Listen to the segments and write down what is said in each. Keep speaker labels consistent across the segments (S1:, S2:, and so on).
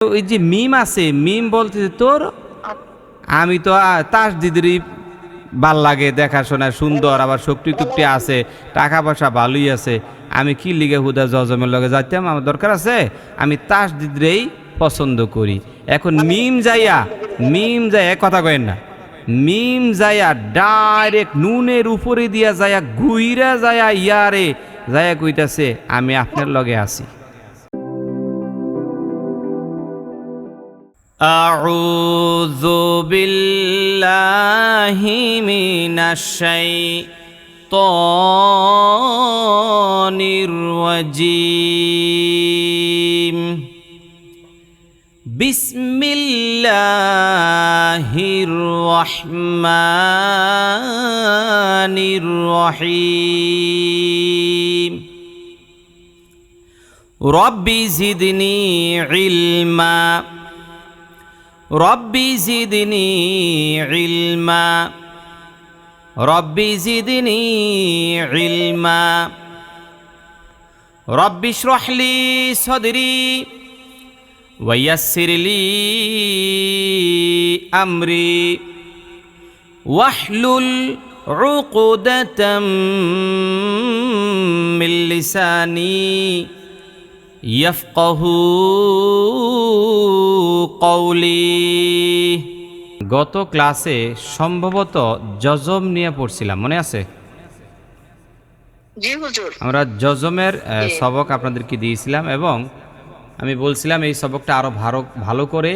S1: ওই যে মিম আছে, মিম বলতেছে তোর আমি তো তাসদিদেরই ভাল লাগে, দেখাশোনা সুন্দর, আবার শক্তি টুক্তি আছে, টাকা পয়সা ভালোই আছে। আমি কি লিগে হুদা জজমের লগে যাইতাম, আমার দরকার আছে, আমি তাসদিদেরই পছন্দ করি। এখন মিম যাইয়া কথা কয়েন না, মিম যাইয়া ডাইরেক্ট নুনের উপরে দিয়া যায়া গুইরা যায়া ইয়ারে যায়া কইতাছে আমি আপনার লগে আছি। আউযু বিল্লাহি মিনাশ শাইতানির রাজীম। বিসমিল্লাহির রহমানির রহিম। রব্বি জিদনি ইলমা, রব্বি জিদনি ইলমা, রব্বি জিদনি ইলমা। রব্বি ইশরাহ লি সাদরি ওয়া ইয়াসসির লি আমরি ওয়াহলুল উকদাতাম মিন লিসানি ইয়াফকাহু কওলি। গত ক্লাসে সম্ভবত জজম নিয়ে পড়ছিলাম, মনে আছে?
S2: জি হুজুর।
S1: আমরা জজমের সবক আপনাদেরকে দিয়েছিলাম এবং আমি বলছিলাম এই সবকটা আরো ভালো করে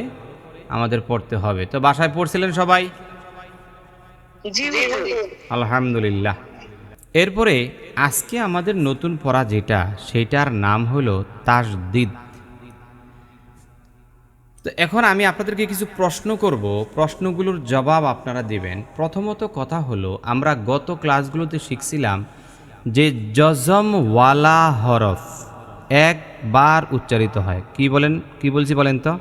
S1: আমাদের পড়তে হবে। তো বাসায় পড়ছিলেন সবাই?
S2: জি হুজুর।
S1: আলহামদুলিল্লাহ। এরপরে আজকে আমাদের নতুন পড়া যেটা, সেটার নাম হলো তাসদিদ। তো এখন আমি আপনাদেরকে কিছু প্রশ্ন করব, প্রশ্নগুলোর জবাব আপনারা দিবেন। প্রথমত কথা হলো, আমরা গত ক্লাসগুলোতে শিখছিলাম যে জজমওয়ালা হরফ একবার উচ্চারিত হয়। কি বলেন, কি বলছি বলেন তো?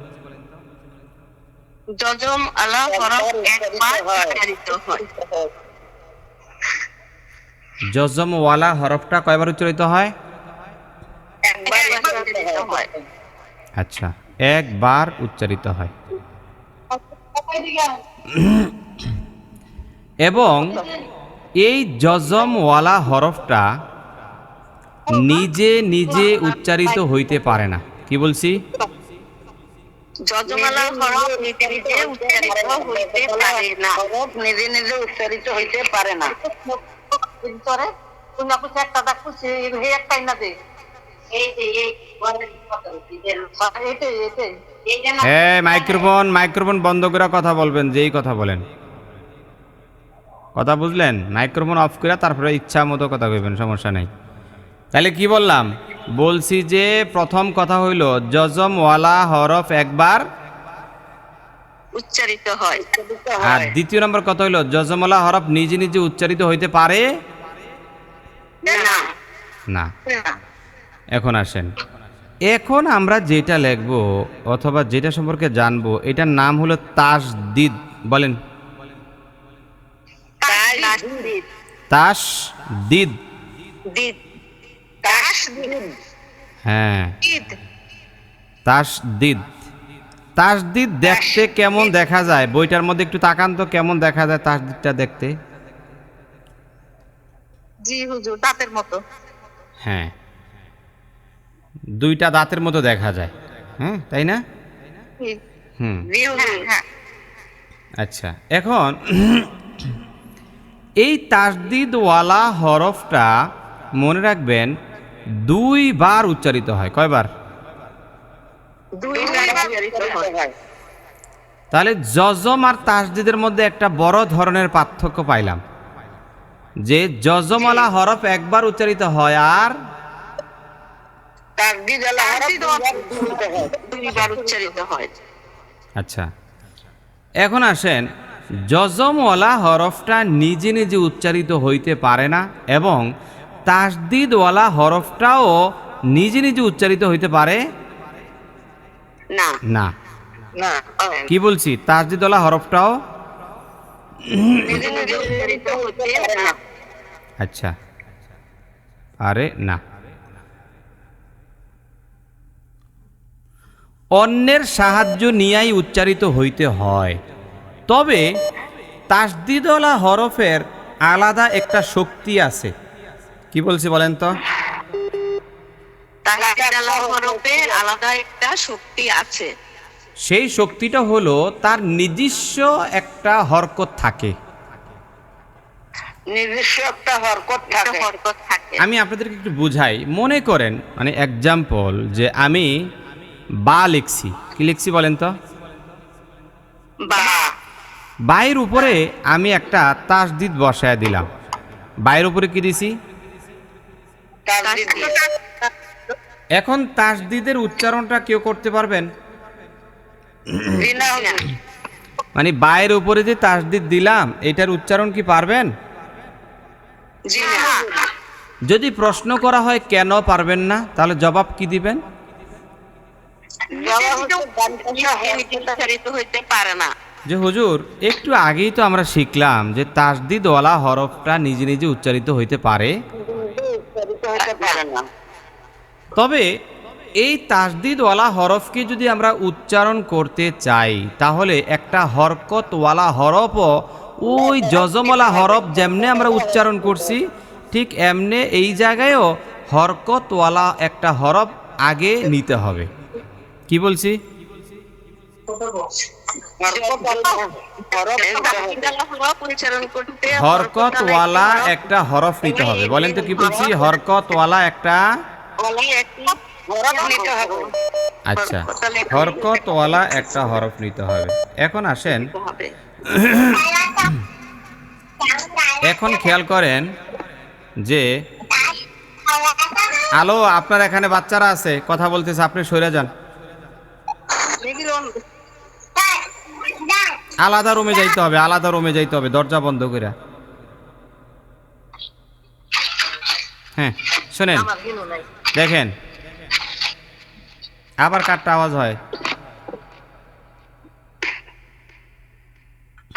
S2: জজম আলা হরফ একবার উচ্চারিত হয়।
S1: জজমওয়ালা হরফটা কয়বার উচ্চারিত হয়?
S2: একবার উচ্চারিত হয়।
S1: আচ্ছা, একবার উচ্চারিত হয়। এবং এই জজমওয়ালা হরফটা নিজে নিজে উচ্চারিত হইতে পারে না। কি বলছি?
S2: জজম আলা হরফ নিজে নিজে উচ্চারিত হইতে পারে না। নিজে নিজে উচ্চারিত হইতে পারে না। ভিতরে তুমি আপনি একটা দেখছি এই একটাই না দে। এই যে এই
S1: মাইক্রোফোন বন্ধ করে কথা বলবেন, যেই কথা বলেন। কথা বুঝলেন? মাইক্রোফোন অফ করে তারপরে ইচ্ছা মতো কথা কইবেন, সমস্যা নেই। তাহলে কি বললাম? বলছি যে প্রথম কথা হইল জজমওয়ালা হরফ একবার
S2: উচ্চারিত হয়।
S1: আর দ্বিতীয় নম্বর কথা হইল জজমওয়ালা হরফ নিজে নিজে উচ্চারিত হইতে পারে
S2: না।
S1: না। এখন আসেন, এখন আমরা যেটা লিখব অথবা যেটা সম্পর্কে জানবো, এটার নাম হলো তাসদিদ। বলেন তাসদিদ। হ্যাঁ, তাসদিদ। তাসদিদ দেখতে কেমন দেখা যায়? বইটার মধ্যে একটু তাকান তো, কেমন দেখা যায় তাসদিদটা দেখতে?
S2: জি হুজুর, দাঁতের মতো।
S1: হ্যাঁ, দুইটা দাঁতের মতো দেখা যায়। হ্যাঁ, তাই না? হুম, আচ্ছা। এখন এই তাসদিদওয়ালা হরফটা মনে রাখবেন দুইবার উচ্চারিত হয়। কয়বার? তাহলে জজম আর তাসদিদের মধ্যে একটা বড় ধরনের পার্থক্য পাইলাম, যে জজমওয়ালা হরফ একবার উচ্চারিত হয় আর
S2: দুইবার উচ্চারিত হয়।
S1: আচ্ছা, এখন আসেন, জজমওয়ালা হরফটা নিজে নিজে উচ্চারিত হইতে পারে না এবং তাসদিদওয়ালা হরফটাও নিজে নিজে উচ্চারিত হইতে পারে
S2: না।
S1: না।
S2: না,
S1: কি বলছি? তাসদিদওয়ালা হরফটাও
S2: নিজে নিজে উচ্চারিত হইতে পারে না।
S1: আচ্ছা, আরে না। অন্যের সাহায্য নিয়েই উচ্চারিত হইতে হয়। তবে তাসদিদওয়ালা হরফের আলাদা একটা শক্তি আছে। কি বলছি বলেন তো?
S2: তাসদিদওয়ালা হরফের আলাদা একটা শক্তি আছে।
S1: সেই শক্তিটা হলো তার নিজস্ব একটা হরকত থাকে।
S2: নিজস্ব একটা হরকত থাকে।
S1: আমি আপনাদেরকে একটু বুঝাই। মনে করেন মানে এক্সাম্পল যে আমি বা লিখছি। কি লিখছি বলেন তো?
S2: বা।
S1: বায়ের উপরে আমি একটা তাসদিদ বসায় দিলাম। বায়ের উপরে কি দিছি?
S2: তাসদিদ।
S1: এখন তাসদিদের উচ্চারণটা কেউ করতে পারবেন?
S2: না।
S1: মানে বায়ের উপরে যে তাসদিদ দিলাম এটার উচ্চারণ কি পারবেন?
S2: জি না।
S1: যদি প্রশ্ন করা হয় কেন পারবেন না, তাহলে জবাব কি দিবেন?
S2: উচ্চারিত হইতে পারে না।
S1: যে হুজুর একটু আগেই তো আমরা শিখলাম যে তাসদিদওয়ালা হরফটা নিজে নিজে উচ্চারিত হইতে পারে। তবে এই তাসদিদওয়ালা হরফকে যদি আমরা উচ্চারণ করতে চাই তাহলে একটা হরকতওয়ালা হরফও ওই জজমওয়ালা হরফ যেমনে আমরা উচ্চারণ করছি ঠিক এমনে এই জায়গায়ও হরকতওয়ালা একটা হরফ আগে নিতে হবে। কি বলছি? হরকতওয়ালা একটা হরফ নিতে হবে। বলেন তো কি বলছি? হরকতওয়ালা একটা, আচ্ছা, হরকতওয়ালা একটা হরফ নিতে হবে। এখন আসেন, এখন খেয়াল করেন যে আলো আপনার এখানে বাচ্চারা আছে কথা বলতেছে, আপনি সরে যান, আলাদা রুমে যাইতে হবে, আলাদা রুমে যাইতে হবে, দরজা বন্ধ করে। হ্যাঁ শোনেন, দেখেন আবার কাটটা আওয়াজ হয়।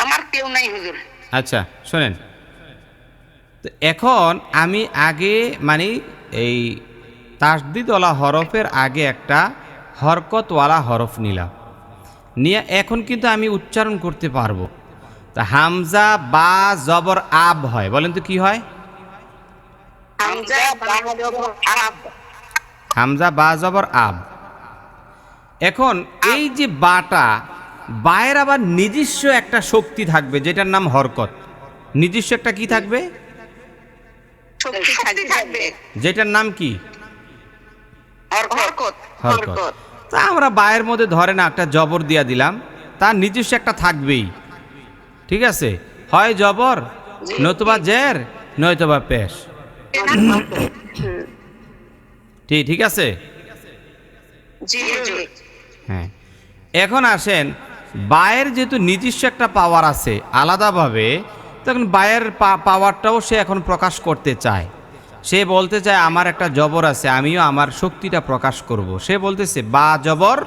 S2: আমার কেউ নাই হুজুর।
S1: আচ্ছা শোনেন, তো এখন আমি আগে মানে এই তাসদিদওয়ালা হরফের আগে একটা হরকতওয়ালা হরফ নিলাম, নিয়ে এখন কিন্তু আমি উচ্চারণ করতে পারবো। তা হামজা বা জবর আব হয়, বলেন তো কি হয়? হামজা বা জবর আব। এখন এই যে বাটা, বায়ের আবার নিজস্ব একটা শক্তি থাকবে যেটার নাম হরকত। নিজস্ব একটা কি থাকবে? যেটার নাম কি? হরকত। তা আমরা বায়ের মধ্যে ধরে না একটা জবর দিয়া দিলাম, তার নিজস্ব একটা থাকবেই। ঠিক আছে, হয় জবর নতুবা জের নয়তোবা পেশ। ঠিক আছে। হ্যাঁ, এখন আসেন, বায়ের যেহেতু নিজস্ব একটা পাওয়ার আছে আলাদাভাবে, তখন বায়ের পাওয়ারটাও সে এখন প্রকাশ করতে চায়। সে বলতে চায় আমার একটা জবর আছে, আমিও আমার শক্তিটা প্রকাশ করব। সে বলতেছে বা জবর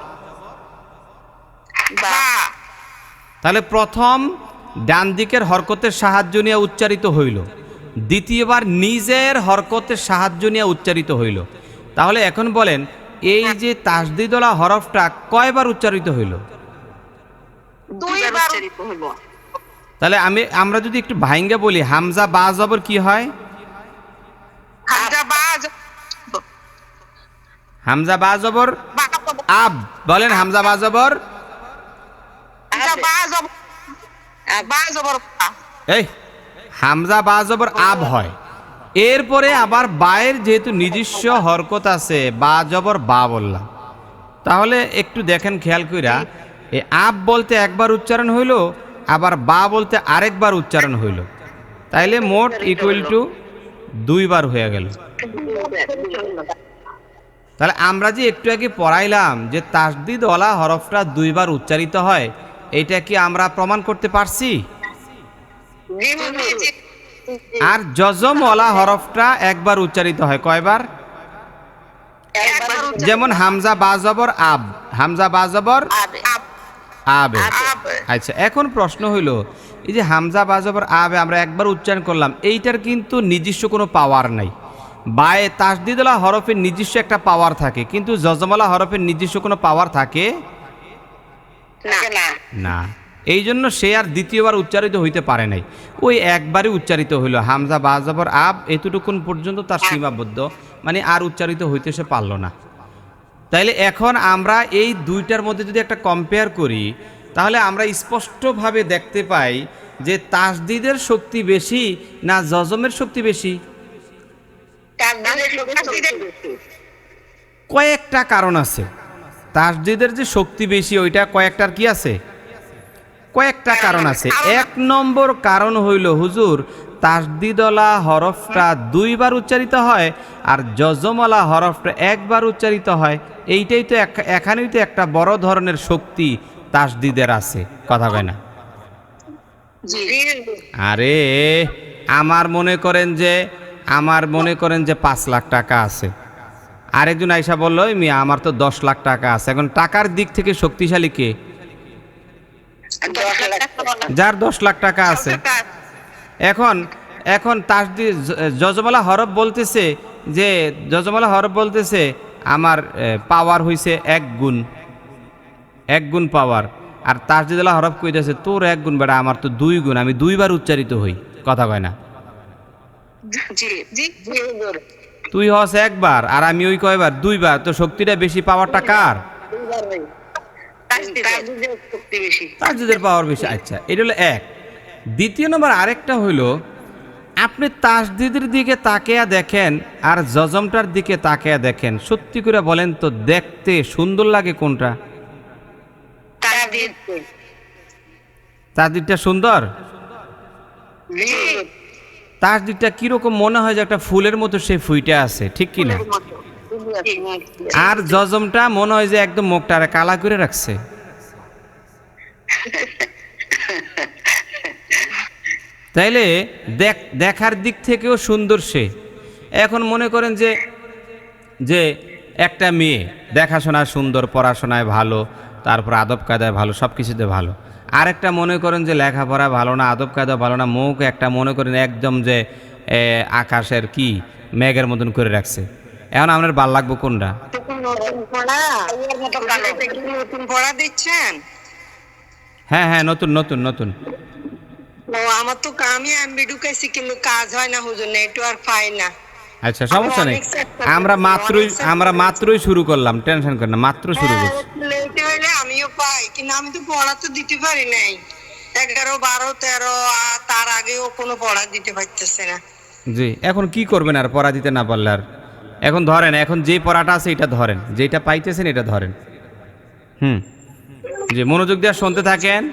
S2: বা।
S1: তাহলে প্রথম ডান দিকের হরকতের সাহায্য নিয়ে উচ্চারিত হইল, দ্বিতীয়বার নিজের হরকতের সাহায্য নিয়ে উচ্চারিত হইল। তাহলে এখন বলেন এই যে তাসদিদওয়ালা হরফটা কয়বার উচ্চারিত হইল?
S2: দুইবার উচ্চারিত হইল।
S1: তাহলে আমরা যদি একটু ভাইঙ্গা বলি, হামজা বা জবর কি হয়? হামজা বা জবর আব। বলেন হামজা বা জবর এই হামজা বা জবর আব হয়। এরপরে আবার বায়ের যেহেতু নিজস্ব হরকত আছে, বা জবর বা বললাম। তাহলে একটু দেখেন খেয়াল কইরা, এই আব বলতে একবার উচ্চারণ হইল, আবার বা বলতে আরেকবার উচ্চারণ হইল, তাইলে মোট ইকুয়াল টু দুইবার হয়ে গেল। তাহলে আমরা যে একটু আগে পড়াইলাম যে তাসদিদওয়ালা হরফটা দুইবার উচ্চারিত হয়, এটা কি আমরা প্রমাণ করতে পারছি? আর জজমওয়ালা হরফটা একবার উচ্চারিত হয় কয়বার? যেমন হামজা বা জবর আব, হামজা বা জবর আবে। আচ্ছা, এখন প্রশ্ন হইল এই যে হামজা বা জবর আবে আমরা একবার উচ্চারণ করলাম, এইটার কিন্তু নিজস্ব কোনো পাওয়ার নাই। বায়ে তাসদিদওয়ালা হরফের নিজস্ব একটা পাওয়ার থাকে, কিন্তু জজমওয়ালা হরফের নিজস্ব কোনো পাওয়ার থাকে
S2: না
S1: না। এই জন্য সে আর দ্বিতীয়বার উচ্চারিত হইতে পারে নাই, ওই একবারই উচ্চারিত হইল। হামজা বা জবর আব এতটুকুন পর্যন্ত তার সীমাবদ্ধ, মানে আর উচ্চারিত হইতে সে পারল না। তাইলে এখন আমরা এই দুইটার মধ্যে যদি একটা কম্পেয়ার করি, তাহলে আমরা স্পষ্টভাবে দেখতে পাই যে তাসদিদের শক্তি বেশি না জজমের শক্তি বেশি। কয়েকটা কারণ আছে। তাসদিদের যে শক্তি বেশি ওইটা কয়েকটার কি আছে, কয়েকটা কারণ আছে। এক নম্বর কারণ হইল হুজুর, তাসদিদওয়ালা হরফটা দুইবার উচ্চারিত হয় আর জজমওয়ালা হরফটা একবার উচ্চারিত হয়। এইটাই তো এখানেই তো একটা বড় ধরনের শক্তি তাসদিদের আছে, কথা কয় না? আরে আমার মনে করেন যে 5 লাখ টাকা আছে, আরেকজন আইসা বললো মিয়া আমার তো 10 লাখ টাকা আছে। এখন টাকার দিক থেকে শক্তিশালী কে? যার 10 লাখ টাকা আছে। এখন তাসদিদ জজমওয়ালা হরফ বলতেছে আমার পাওয়ার হইছে 1 গুণ পাওয়ার, আর তাসদিদওয়ালা হরফ কইতেছে তোর 1 গুণ বেটা, আমার তো 2 গুণ, আমি 2বার উচ্চারিত হই, কথা কয় না? তুই হস 1বার আর আমি ওই কয়বার 2বার, তো শক্তিটা বেশি, পাওয়ারটা কার? তাসদিদের পাওয়ার বেশি। আচ্ছা, এটা হলো এক। দ্বিতীয় নম্বর আরেকটা হইল, আপনি তাসদিদের দিকে তাকিয়া দেখেন আর জজমটার দিকে তাকিয়া দেখেন, সত্যি করে বলেন তো দেখতে সুন্দর লাগে কোনটা? তাসদিদটা সুন্দর। তাসদিদটা কিরকম মনে হয় যে একটা ফুলের মতো সে ফুইটা আছে, ঠিক কি না? আর জজমটা মনে হয় যে একদম মুখটা কালা করে রাখছে। তাইলে দেখার দিক থেকেও সুন্দর সে। এখন মনে করেন যে একটা মেয়ে দেখাশোনা সুন্দর, পড়াশোনায় ভালো, তারপর আদব কায়দায় ভালো, সব কিছুতে ভালো। আরেকটা মনে করেন যে লেখাপড়া ভালো না, আদব কায়দা ভালো না, মুখ একটা মনে করেন একদম যে আকাশের কি মেঘের মতন করে রাখছে। এখন আপনার ভাল লাগবো কোনটা? হ্যাঁ, নতুন।
S3: আমার তো আমি এমবি ঢুকাইছি কিন্তু কাজ হয় না হুজুর, নেটওয়ার্ক পাই না।
S1: আচ্ছা, সমস্যা নেই, আমরা মাত্রই শুরু করলাম, টেনশন করেন না, মাত্র শুরু করছি।
S3: লেট হইলে আমিও পাই, কিন্তু আমি তো পড়া তো দিতে পারি নাই। 11, 12, 13 তার আগেও কোনো পড়া দিতে পারতেছে না।
S1: জি, এখন কি করবেন আর পড়া দিতে না পারলে? আর এখন ধরেন, এখন যে পড়াটা আছে এটা ধরেন, যেটা পাইতেছেন এটা ধরেন। যে মনোযোগ দিয়ে শুনতে থাকেন,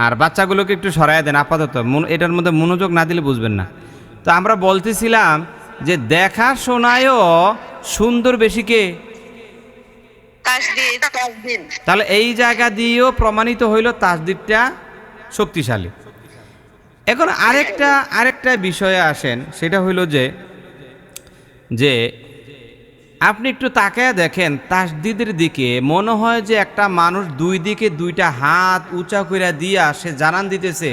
S1: আর বাচ্চাগুলোকে একটু সরাইয়া দেন আপাতত, এটার মধ্যে মনোযোগ না দিলে বুঝবেন না। তো আমরা বলতেছিলাম যে দেখা শোনায়ও সুন্দর বেশি কে? তাহলে এই জায়গা দিয়েও প্রমাণিত হইল তাসদিদটা শক্তিশালী। এখন আরেকটা বিষয়ে আসেন, সেটা হইল যে আপনি একটু তাকায়া দেখেন তাসদিদের দিকে, মনে হয় যে একটা মানুষ দুই দিকে 2টা হাত উঁচা করে দিয়া সে জানান দিতেছে,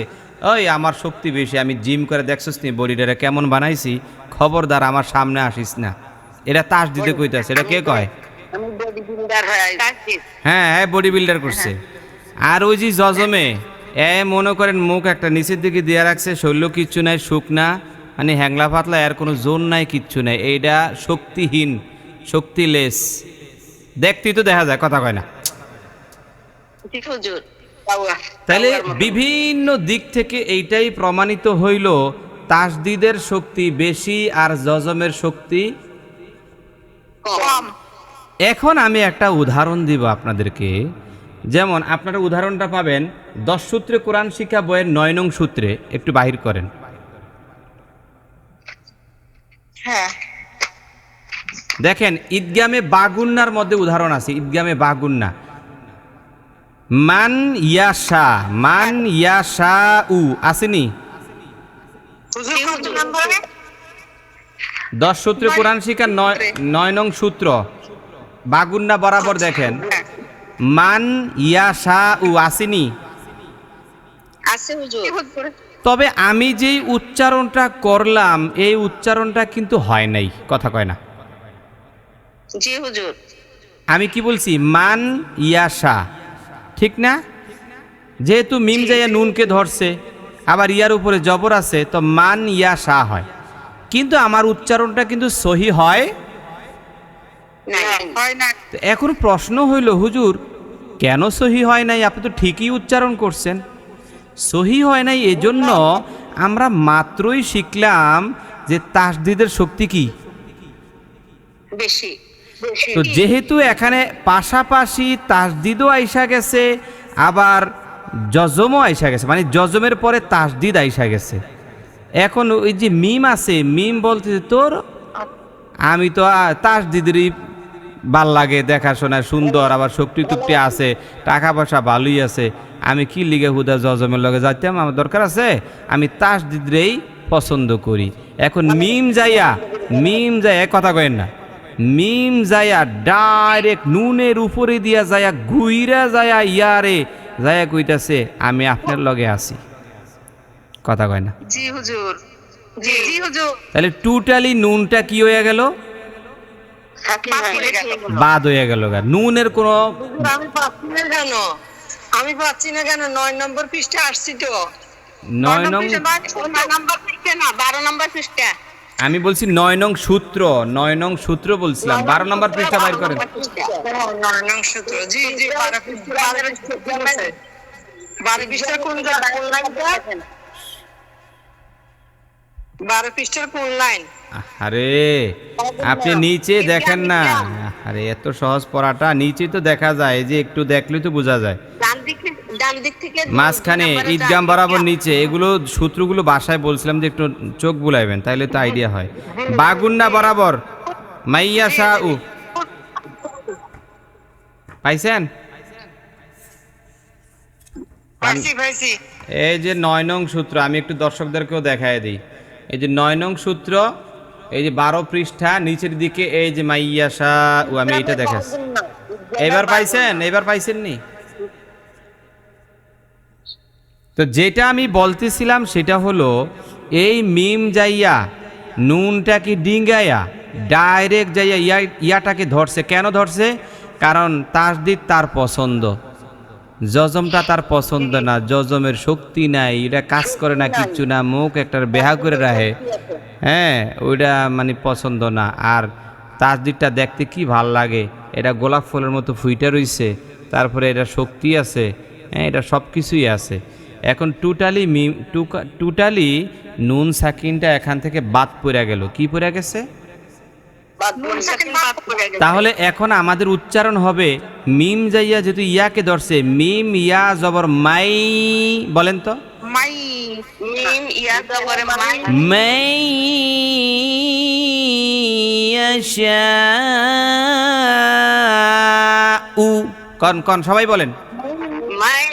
S1: ওই আমার শক্তি বেশি, আমি জিম করে দেখছিস নি বডিটা কেমন বানাইছি, খবরদার আমার সামনে আসিস না। এটা তাসদিদে কইতাছে। এটা কে কয়? হ্যাঁ, বডি বিল্ডার করছে। আর ওই যে জজমে মনে করেন মুখ একটা নিচের দিকে দিয়ে রাখছে, শৈল্য কিচ্ছু নাই, শুকনা, মানে হ্যাংলা পাতলা, এর কোনো জোর নাই, কিচ্ছু নাই, এইটা শক্তিহীন, শক্তিলেস, দেখতেই তো দেখা যায়, কথা কয় না? তাইলে বিভিন্ন দিক থেকে এইটাই প্রমাণিত হইল তাসদিদের শক্তি বেশি আর জজমের শক্তি কম। এখন আমি একটা উদাহরণ দিব আপনাদেরকে। যেমন আপনারা উদাহরণটা পাবেন 10 সূত্রে কোরআন শিক্ষা বইয়ের 9 নং সূত্রে, একটু বাহির করেন।
S3: হ্যাঁ,
S1: দেখেন ঈদগামে বাগুন্নার মধ্যে উদাহরণ আছে। ঈদগামে বাগুন্না, মান ইয়াশা উ আসেনি? 10 সূত্রে কোরআন শিক্ষা 9 নং সূত্র বাগুন্না বরাবর দেখেন, মান ইয়াশা উ আসেনি? তবে আমি যেই উচ্চারণটা করলাম এই উচ্চারণটা কিন্তু হয় নাই, কথা কয় না।
S3: জি হুজুর।
S1: আমি কি বলছি? মান ইয়াশা, ঠিক না? যেহেতু মিম যাইয়া নুনকে ধরছে, আবার ইয়ার উপরে জবর আছে, তো মান ইয়াশা হয়। কিন্তু আমার উচ্চারণটা কিন্তু সহি হয়।
S3: হয় না।
S1: তো এখন প্রশ্ন হইল, হুজুর কেন সহি হয় নাই? আপনি তো ঠিকই উচ্চারণ করছেন। সহি হয় নাই এজন্য আমরা মাত্রই শিখলাম যে তাসদিদের শক্তি কি।
S3: বেশি।
S1: তো যেহেতু এখানে পাশাপাশি তাসদিদও আইসা গেছে, আবার জজমও আইসা গেছে, মানে জজমের পরে তাসদিদ আইসা গেছে। এখন ওই যে মিম আছে, মিম বলতে তোর আমি তো তাসদিদেরই ভাল লাগে, দেখাশোনা সুন্দর, আবার শক্তি টুক্তি আছে, টাকা পয়সা ভালোই আছে, আমি কি লিগে হুদা জজমের লগে যাইতাম, আমার দরকার আছে, আমি তাসদিদেরই পছন্দ করি। এখন মিম যাইয়া কথা কয়েন না, মিম যাইয়া ডাইরেক্ট নুনের উপরে দিয়া যায়া গুইরা যায়া ইয়ারে যায়া কইতাছে আমি আপনার লগে আছি, কথা কয় না।
S3: জি হুজুর। জি জি হুজুর।
S1: তাহলে টোটালি নুনটা কি হয়ে গেল? বাদ হয়ে গেল। নুনের কোনো
S3: আমি পাচ্ছি না কেন? আমি পাচ্ছি না কেন? 9 নম্বর পৃষ্ঠা আসছি তো।
S1: 9 নং,
S3: 9 নম্বর পৃষ্ঠা না, 12 নম্বর পৃষ্ঠা।
S1: আমি বলছি 9 নং সূত্র, 9 নং সূত্র বলছিলাম, 12 নম্বর পৃষ্ঠা বাইর করেন।
S3: 9 নং সূত্র। জি জি, 12 পৃষ্ঠা। 12 পৃষ্ঠার কোন লাইনটা? 12 পৃষ্ঠার কোন লাইন?
S1: আরে আপনি নিচে দেখেন না, আরে এত সহজ পড়াটা নিচে তো দেখা যায়, যে একটু দেখলে তো বোঝা যায়।
S3: ডান দিক থেকে
S1: মাঝখানে ঈদগাম বরাবর নিচে এগুলো সূত্রগুলো বাসায় বলছিলাম যে একটু চোখ বুলাইবেন, তাইলে তো আইডিয়া হয়। বাগুন্না বরাবর মাইয়া শাহ উ পাইছেন?
S3: পাইছি।
S1: এই যে 9 নং সূত্র, আমি একটু দর্শকদেরকেও দেখায় দিই। এই যে 9 নং সূত্র, এই যে 12 পৃষ্ঠা নিচের দিকে, এই যে মাইয়া শাহ উ, আমি এটা দেখাচ্ছি। এবার পাইছেন নি? তো যেটা আমি বলতেছিলাম সেটা হলো, এই মিম যাইয়া নুনটাকে ডিঙ্গাইয়া ডাইরেক্ট যাইয়া ইয়াটাকে ধরছে। কেন ধরছে? কারণ তাসদিদ তার পছন্দ, জজমটা তার পছন্দ না, জজমের শক্তি নাই, এটা কাজ করে না, কিচ্ছু না, মুখ একটা বেহা করে রাখে, হ্যাঁ, ওইটা মানে পছন্দ না। আর তাসদিদটা দেখতে কি ভাল লাগে, এটা গোলাপ ফুলের মতো ফুইটা রইছে, তারপরে এটা শক্তি আছে, হ্যাঁ, এটা সব কিছুই আছে। এখন টোটালি নুন সাকিনটা এখান থেকে বাদ পড়ে গেল। কি পড়ে গেছে? তাহলে এখন আমাদের উচ্চারণ হবে, মিম যাইয়া যেহেতু ইয়াকে ধরছে, মিম ইয়া জবর মাই, বলেন তো
S3: মাই। মিম ইয়া জবর মাই।
S1: মাই ইয়াশাউ, কন সবাই বলেন।
S3: মাই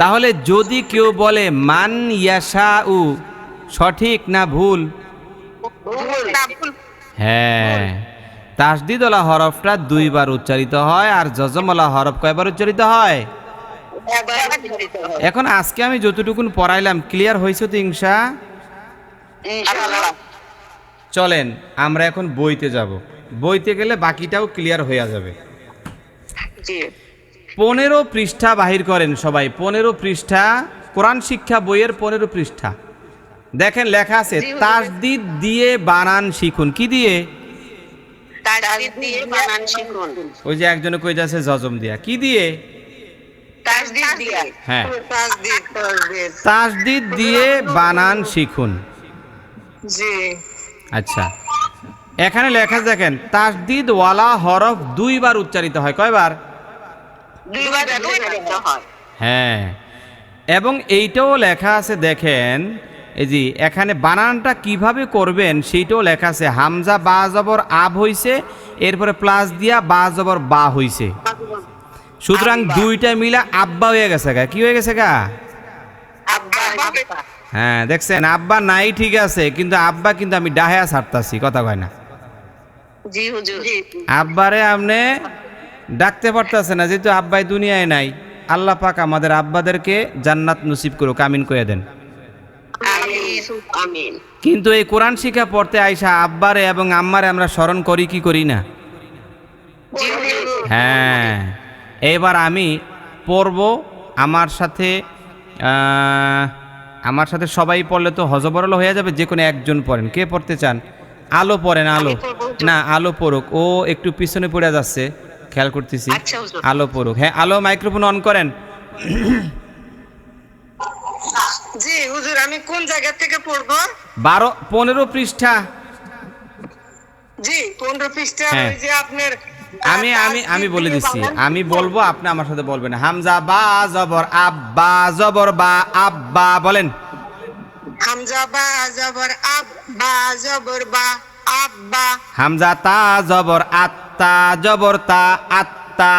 S1: তাহলে যদি কেউ বলে মান ইয়াশাউ, সঠিক না ভুল? হ্যাঁ, তাসদিদওয়ালা হরফটা 2 বার উচ্চারিত হয়, আর জজমওয়ালা হরফ কয়বার উচ্চারিত হয়? এখন আজকে আমি যতটুকুন পড়াইলাম ক্লিয়ার হয়েছে তো ইনশাআল্লাহ? চলেন আমরা এখন বইতে যাব, বইতে গেলে বাকিটাও ক্লিয়ার হয়ে যাবে। 15 পৃষ্ঠা বাহির করেন সবাই, 15 পৃষ্ঠা, কোরআন শিক্ষা বইয়ের 15 পৃষ্ঠা। দেখেন লেখা আছে তাসদিদ দিয়ে বানান শিখুন। কি দিয়ে?
S3: তাসদিদ দিয়ে বানান শিখুন।
S1: ওই যে একজনে কইতাছে জজম দিয়া। কি দিয়ে?
S3: তাসদিদ দিয়ে।
S1: হ্যাঁ,
S3: তাসদিদ।
S1: তাসদিদ দিয়ে বানান শিখুন।
S3: জি।
S1: আচ্ছা, এখানে লেখা দেখেন তাসদিদ ওয়ালা হরফ 2 বার উচ্চারিত হয়। কয়বার?
S3: 2 বার উচ্চারিত হয়।
S1: হ্যাঁ, এবং এইটাও লেখা আছে দেখেন, এই যে এখানে বানানটা কিভাবে করবেন সেইটাও লেখা আছে। হামজা বা জবর আব হইছে, এরপরে প্লাস দিয়া বা জবর বা হইছে, সুতরাং দুইটা মিলা আব্বা হয়ে গেছে গা। কি হয়ে গেছে গা?
S3: আব্বা।
S1: হ্যাঁ, দেখছেন, আব্বা নাই ঠিক আছে, কিন্তু আব্বা কিন্তু আমি ডাহেয়া ছাড়তাছি, কথা কয় না।
S3: জি হুজুর।
S1: আব্বারে আপনি ডাকতে পারতেছে না, যেহেতু আব্বাই দুনিয়ায় নাই। আল্লাহ পাক আমাদের আব্বাদেরকে জান্নাত নসিব করুক, আমিন কয়ে দেন।
S3: আমিন আমিন।
S1: কিন্তু এই কোরআন শিক্ষা পড়তে আইসা আব্বারে এবং আম্মারে আমরা স্মরণ করি কি করি না?
S3: জি হুজুর।
S1: হ্যাঁ, এবার আমি পড়ব। আমার সাথে সবাই পড়লে তো হজবরল হয়ে যাবে, যে কোনো একজন পড়েন। কে পড়তে চান? আলো পড়েন, আলো।
S2: আমি পড়বো হুজুর।
S1: না, আলো পড়ুক, ও একটু পিছনে পড়ে যাচ্ছে, খেয়াল করতেছি।
S2: আচ্ছা হুজুর।
S1: আলো পড়ুক। হ্যাঁ, আলো মাইক্রোফোন অন করেন।
S3: জি হুজুর, আমি কোন জায়গা থেকে পড়বো?
S1: 15 পৃষ্ঠা।
S3: জি 15 পৃষ্ঠা।
S1: হ্যাঁ।
S3: ওই যে আপনার
S1: আমি আমি আমি বলে দিচ্ছি, আমি বলবো, আপনি আমার সাথে বলবেন। হামজা বা জবর আব্বা জবর বা আব্বা বলেন।
S3: হামজা বা জবর আব বা জবর বা আব্বা।
S1: হামজা তা জবর আত্তা জবর তা আত্তা।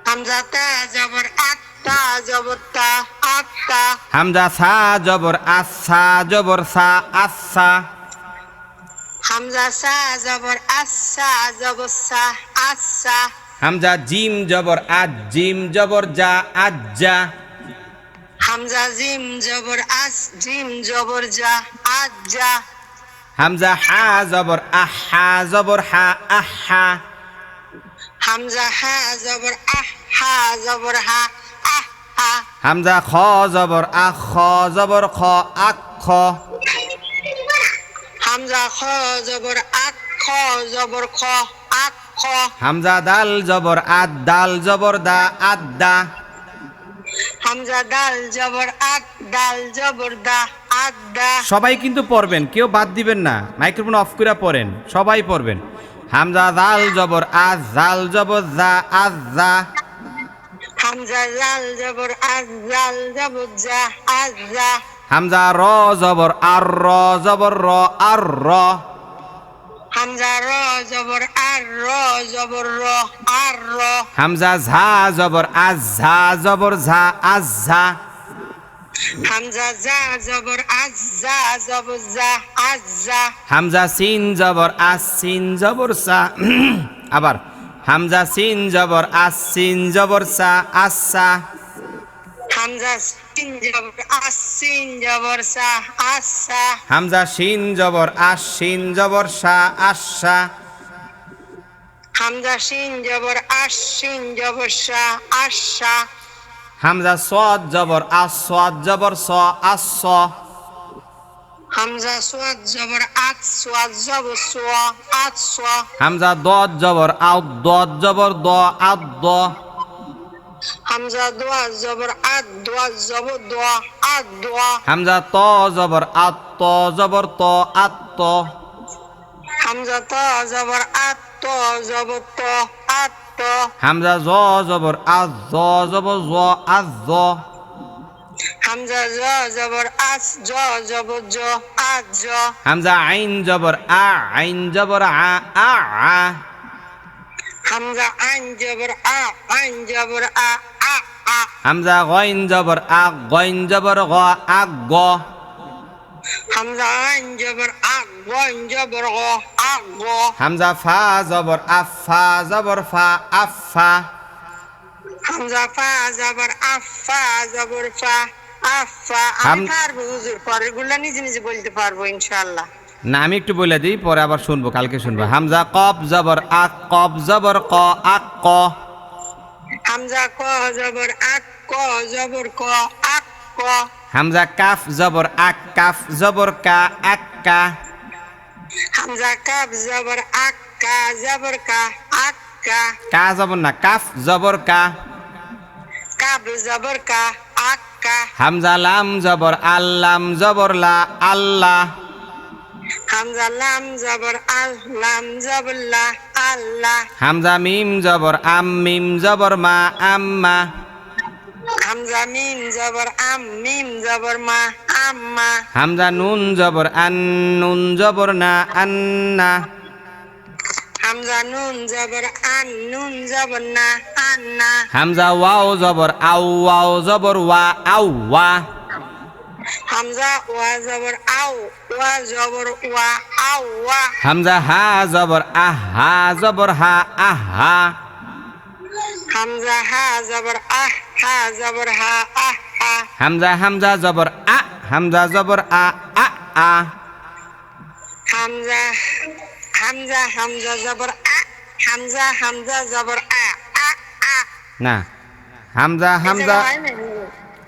S3: হামজা তা জবর আত্তা জবর তা আত্তা।
S1: হামজা সা জবর আচ্ছা জবর সা আচ্ছা।
S3: হামজা সা জবর আচ্ছা জবর সা আচ্ছা।
S1: হামজা জিম জবর আজ জিম জবর যা আজ্জা।
S3: হামজা জিম জবর আস জিম জবর যা আজ্জা।
S1: হামজা হা জবর আহা জবর হা আহা।
S3: হামজা হা জবর আহ হা জবর হা আহ হা।
S1: হামজা খ জবর আখ খ জবর খ আখ।
S3: হামজা খ জবর আক খ জবর খ আক খ।
S1: হামজা দাল জবর আদ দাল জবর দা আদ্দা।
S3: হামজা দাল জবর আক দাল জবর দা আদ্দা।
S1: সবাই কিন্তু পড়বেন, কেউ বাদ দিবেন না। মাইক্রোফোন অফ করে পড়েন, সবাই পড়বেন। হামজা দাল জবর আজ জাল জবর যা আজ্জা।
S3: হামজা জাল জবর আজ জাল জবর যা আজ্জা।
S1: হামজা র জবর আর র জবর র আর র।
S3: হামজা র জবর আর র জবর র আর র।
S1: হামজা ঝা জবর আজ ঝা জবর ঝা আজ্জা।
S3: হামজা যা জবর আজ যা জবর যা আজ্জা।
S1: হামজা সিন জবর আস সিন জবর সা। আবার হামজা সিন জবর আস সিন জবর সা আচ্ছা।
S3: হামজা সিন জবর আস সিন জবর সা আচ্ছা।
S1: হামজা শিন জবর আস শিন জবর সা আশা।
S3: হামজা শিন জবর আস শিন জবর সা আশা।
S1: হামজা সদ জবর আস সদ জবর স আস।
S3: হামজা সোয়াদ জবর আত সোয়াদ জবর সোয়া আত সোয়া।
S1: হামজা দদ জবর আউ দদ জবর দ আদ দ।
S3: হামজা দোয়া জবর আত দোয়া জবর দোয়া আত দোয়া।
S1: হামজা ত জবর আত ত জবর ত আত ত।
S3: হামজা ত জবর আত ত জবর ত আত ত।
S1: হামজা জ জবর আজ জ জবর জ আজ জ।
S3: হামজা জ জবর আস জ জবর জ আত জ।
S1: হামজা আইন জবর আ আইন জবর আ আ আ।
S3: হামজা আইন জবর আ আইন জবর আ আ আ।
S1: হামজা গইন জবর আ গইন জবর গ আ গ।
S3: হামজা আইন জবর আ গইন জবর গ আ গ।
S1: হামজা ফা জবর আফ ফা জবর ফা আফা।
S3: হামজা ফা জবর আফ ফা জবর ফা আফা। আমি পারবো হুজুর, পরের গুলা নিজে নিজে বলতে পারবো ইনশাআল্লাহ।
S1: না, আমি একটু বলে দিই, পরে আবার শুনবো, কালকে শুনবো। হামজা কব জবর আক কব জবর ক আক ক।
S3: হামজা ক জবর আক ক জবর ক আক ক।
S1: হামজা কাফ জবর আক কাফ জবর কা আক্কা।
S3: হামজা কাফ জবর আক কা জবর কা আক্কা।
S1: কা জবর না, কাফ জবর কা।
S3: কাফ জবর কা আক্কা।
S1: হামজা লাম জবর আল্লাম জবর লা আল্লাহ।
S3: হামজা লাম জবর আল লাম জবর লা আল্লাহ।
S1: হামজা মিম জবর আম মিম জবর মা আম্মা।
S3: হামজা মিম জবর আম মিম জবর মা আম্মা।
S1: হামজা নুন জবর আন নুন জবর না আন্না।
S3: হামজা নুন জবর আন নুন জবর না আন্না।
S1: হামজা ওয়াও জবর আউ ওয়াও জবর ওয়া আউ ওয়া।
S3: হামজা ওয়া জবর আউ ওয়া জবর ওয়া আউ ওয়া।
S1: হামজা হা জবর আহ হা জবর হা আহা।
S3: হামজা হা জবর আহ হা জবর হা আহ হা
S1: হামজা হামজা জবর আ হামজা জবর আ আ আ
S3: হামজা হামজা হামজা জবর আ হামজা হামজা জবর আ আ আ
S1: না হামজা হামজা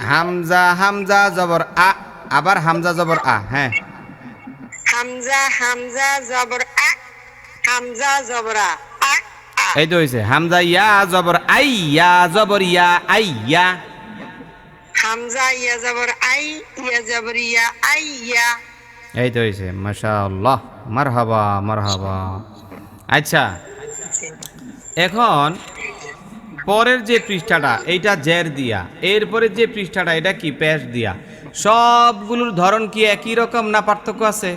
S1: হামজা হামজা জবর আ আবার হামজা জবর আ হ্যাঁ
S3: হামজা হামজা জবর আ হামজা জবর আ আ আ
S1: এই তো হয়েছে হামজা ইয়া জবর আই ইয়া জবর ইয়া আই ইয়া
S3: হামজা ইয়া জবর আই ইয়া জবর ইয়া আই ইয়া
S1: এই তো হয়েছে মাশাআল্লাহ মারহাবা মারহাবা আচ্ছা এখন পরের যে পৃষ্ঠাটা এইটা জের দিয়া এরপরে যে পৃষ্ঠাটা এটা কি পেশ দিয়া সবগুলোর ধরন কি একই রকম না পার্থক্য আছে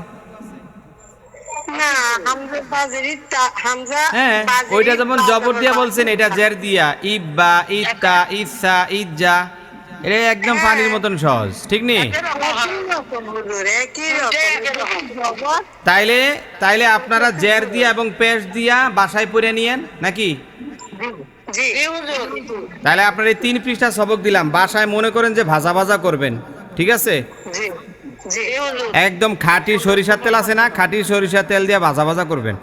S3: না হামজা বাজরি হামজা
S1: হ্যাঁ
S3: বাজরি
S1: ওইটা যেমন
S3: বা
S1: জবর দিয়া
S3: বা।
S1: বলছেন এটা জের দিয়া ইব্বা ইত্তা ইসা ইজ্জা এটা একদম পানির মতন সহজ ঠিক নেই
S3: একই রকম হুজুর, একই রকম জবর
S1: তাইলে তাইলে আপনারা জের দিয়া এবং পেশ দিয়া বাসায় পড়ে নিয়েন নাকি
S3: জি
S1: তাহলে আপনার এই 3 পৃষ্ঠা সবক দিলাম বাসায় মনে করেন যে ভাজা ভাজা করবেন ঠিক আছে
S3: জি জি
S1: একদম খাঁটি সরিষার তেল আছে না খাঁটি সরিষার তেল দিয়ে ভাজা ভাজা করবেন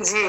S3: জি